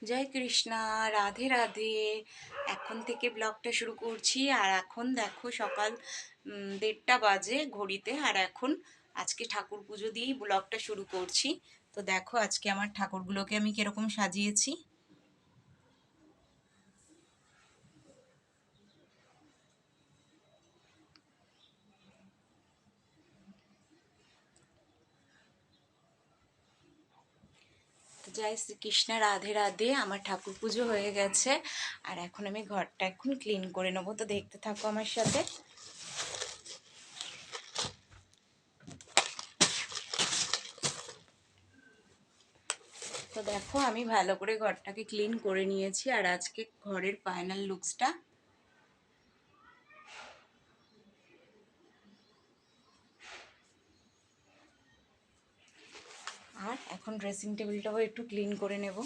জয় কৃষ্ণা, রাধে রাধে। এখন থেকে ব্লগটা শুরু করছি। আর এখন দেখো সকাল 1:30 বাজে ঘড়িতে। আর এখন আজকে ঠাকুর পুজো দিয়েই ব্লগটা শুরু করছি। তো দেখো আজকে আমার ঠাকুরগুলোকে আমি কিরকম সাজিয়েছি। তো জয় শ্রীকৃষ্ণ, রাধে রাধে। আমার ঠাকুর পুজো হয়ে গেছে। আর এখন আমি ঘরটা এখন ক্লিন করে নেবো। তো দেখতে থাকো আমার সাথে। তো দেখো আমি ভালো করে ঘরটাকে ক্লিন করে নিয়েছি। আর আজকে ঘরের ফাইনাল লুকসটা। আর এখন ড্রেসিং টেবিলটাও একটু ক্লিন করে নেব।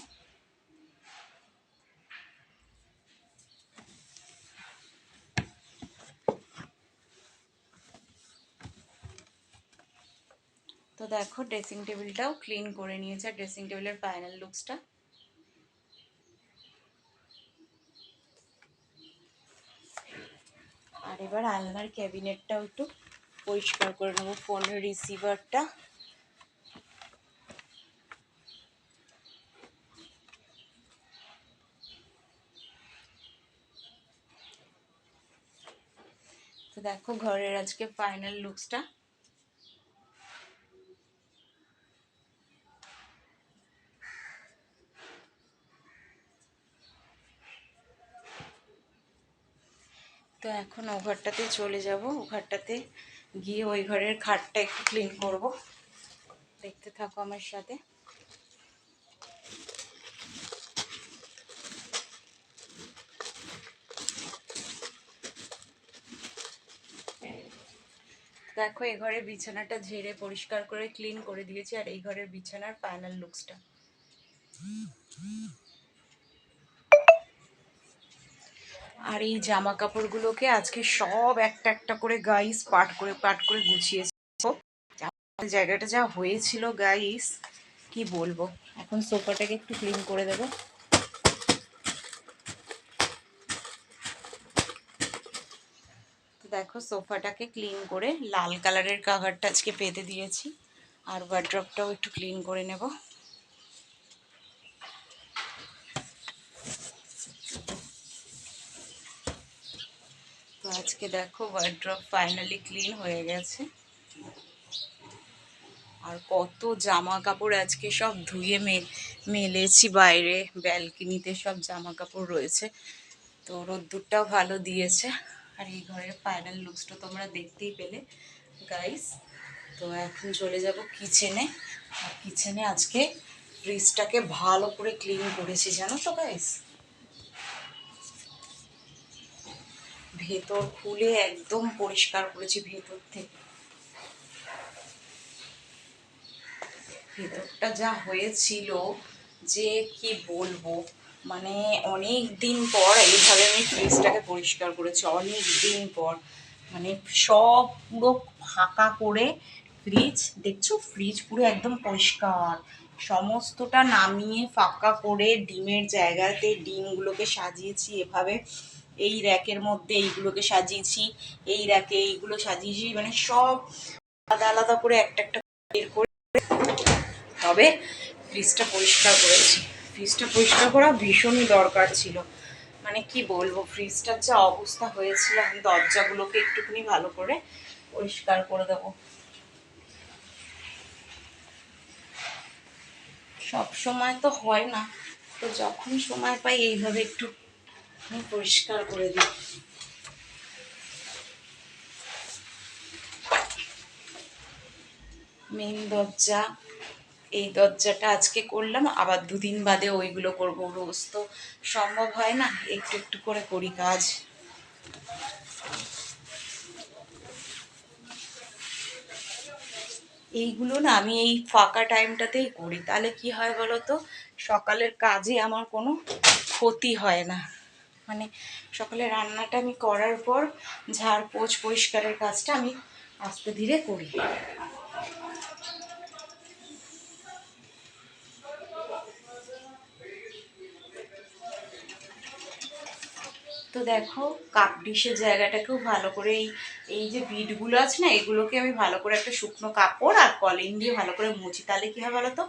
তো দেখো ড্রেসিং টেবিলটাও ক্লিন করে নিয়েছে। আর ড্রেসিং টেবিলের ফাইনাল লুকসটা। আর এবার আলনার ক্যাবিনেটটাও একটু পরিষ্কার করে নেবো। ফোনের রিসিভারটা। তো দেখো ঘরের আজকে ফাইনাল লুকসটা। তো এখন ও ঘরটাতে চলে যাব। ও ঘরটাতে গিয়ে ওই ঘরের খাটটা একটু ক্লিন করব। দেখতে থাকো আমার সাথে। দেখো এই ঘরের বিছানাটা ঝেড়ে পরিষ্কার করে ক্লিন করে দিয়েছি। আর এই ঘরের বিছানার ফাইনাল লুকসটা। আর এই জামা কাপড়গুলোকে আজকে সব একটা একটা করে গাইস পাট করে গুছিয়েছি। জায়গাটা যা হয়েছিল গাইস, কি বলবো। এখন সোফাটাকে একটু ক্লিন করে দেব। তো দেখো সোফাটাকে ক্লিন করে লাল কালারের কাভারটা আজকে পেতে দিয়েছি। আর ওয়ার্ড্রপটাও একটু ক্লিন করে নেব। তো আজকে দেখো ওয়ার্ড্রপ ফাইনালি ক্লিন হয়ে গেছে। আর কত জামা কাপড় আজকে সব ধুয়ে মেলেছি বাইরে। ব্যালকনিতে সব জামা কাপড় রয়েছে। তো রোদ্দুরটাও ভালো দিয়েছে। আর এই ঘরের ফাইনাল লুকসটা তোমরা দেখতেই পেলে গাইস। তো এখন চলে যাব কিচেনে। আর কিচেনে আজকে ফ্রিজটাকে ভালো করে ক্লিন করেছি, জানো তো গাইস। ভেতর খুলে একদম পরিষ্কার করেছি ভেতর থেকে। ভেতরটা যা হয়েছিল যে কি বলবো। মানে অনেক দিন পর এইভাবে আমি ফ্রিজটাকে পরিষ্কার করেছি, অনেক দিন পর। মানে সব পুরো ফাঁকা করে ফ্রিজ, দেখছো ফ্রিজ পুরো একদম পরিষ্কার। সমস্তটা নামিয়ে ফাঁকা করে ডিমের জায়গাতে ডিমগুলোকে সাজিয়েছি এভাবে। এই র্যাকের মধ্যে এইগুলোকে সাজিয়েছি, এই র্যাকে এইগুলো সাজিয়েছি। মানে সব আলাদা আলাদা করে একটা একটা বের করে তবে ফ্রিজটা পরিষ্কার করেছি। ফ্রিজটা পরিষ্কার করা ভীষণই দরকার ছিল। মানে কি বলবো, ফ্রিজটার যা অবস্থা হয়েছিল। আমি দরজাগুলোকে একটুখানি ভালো করে পরিষ্কার করে দেবো। সব সময় তো হয় না, তো যখন সময় পাই এইভাবে একটু আমি পরিষ্কার করে দিই। মেন দরজা, এই দরজাটা আজকে করলাম, আবার দুদিন বাদে ওইগুলো করবো। রোজ তো সম্ভব হয় না, একটু একটু করে করি কাজ। এইগুলো না আমি এই ফাঁকা টাইমটাতেই করি। তাহলে কি হয় বলো তো, সকালের কাজে আমার কোনো ক্ষতি হয় না। মানে সকালে রান্নাটা আমি করার পর ঝাড় পোছ পরিষ্কারের কাজটা আমি আস্তে ধীরে করি। তো দেখো কাপ ডিশের জায়গাটাকেও ভালো করে এই যে বিটগুলো আছে না, এগুলোকে আমি ভালো করে একটা শুকনো কাপড় আর কলিন দিয়ে ভালো করে মুছি। তাহলে কী হয় বলো তো,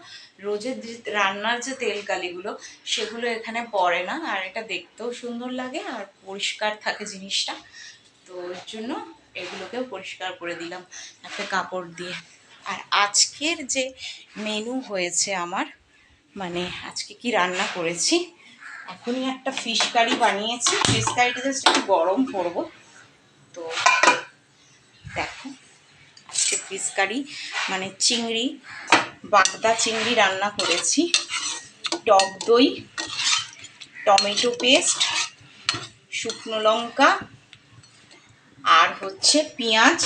রোজের যে রান্নার যে তেল কালিগুলো সেগুলো এখানে পড়ে না, আর এটা দেখতেও সুন্দর লাগে আর পরিষ্কার থাকে জিনিসটা। তো এর জন্য এগুলোকেও পরিষ্কার করে দিলাম একটা কাপড় দিয়ে। আর আজকের যে মেনু হয়েছে আমার, মানে আজকে কি রান্না করেছি, এখনই একটা ফিশ কারি বানিয়েছি। ফিশ কারিটা জাস্ট একটু গরম করবো। তো দেখো আজকে ফিশ কারি মানে চিংড়ি, বাগদা চিংড়ি রান্না করেছি। টক দই, টমেটো পেস্ট, শুকনো লঙ্কা আর হচ্ছে পেঁয়াজ,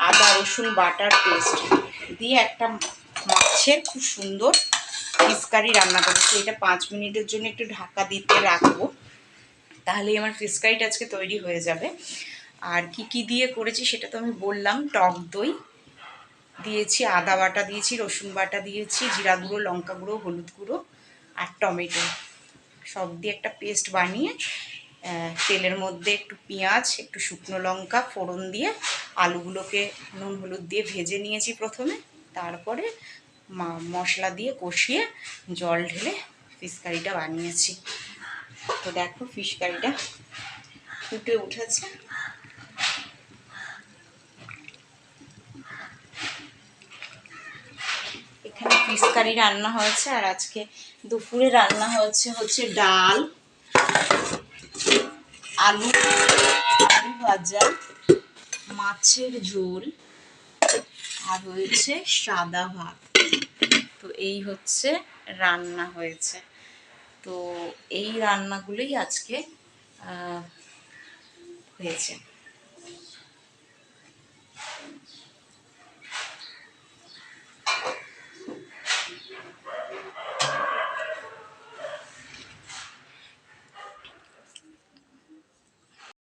আদা রসুন বাটার পেস্ট দিয়ে একটা মাছের খুব সুন্দর ফিশ কারি রান্না করেছি। এটা 5 মিনিটের জন্য একটু ঢাকা দিতে রাখবো, তাহলেই আমার ফিশ কারিটা আজকে তৈরি হয়ে যাবে। আর কি কি দিয়ে করেছি সেটা তো আমি বললাম। টক দই দিয়েছি, আদা বাটা দিয়েছি, রসুন বাটা দিয়েছি, জিরা গুঁড়ো, লঙ্কা গুঁড়ো, হলুদ গুঁড়ো আর টমেটো সব দিয়ে একটা পেস্ট বানিয়ে তেলের মধ্যে একটু পেঁয়াজ, একটু শুকনো লঙ্কা ফোড়ন দিয়ে আলুগুলোকে নুন হলুদ দিয়ে ভেজে নিয়েছি প্রথমে। তারপরে মশলা দিয়ে কষিয়ে জল ঢেলে ফিশ কারিটা বানিয়েছি। তো দেখো ফিশ কারিটা ফুটে উঠেছে। এখানে ফিশ কারি রান্না হয়েছে। আর আজকে দুপুরে রান্না হচ্ছে ডাল, আলু ভাজা, মাছের ঝোল আর হয়েছে সাদা ভাত। তো এই হচ্ছে রান্না হয়েছে। তো এই রান্নাগুলোই আজকে হয়েছে।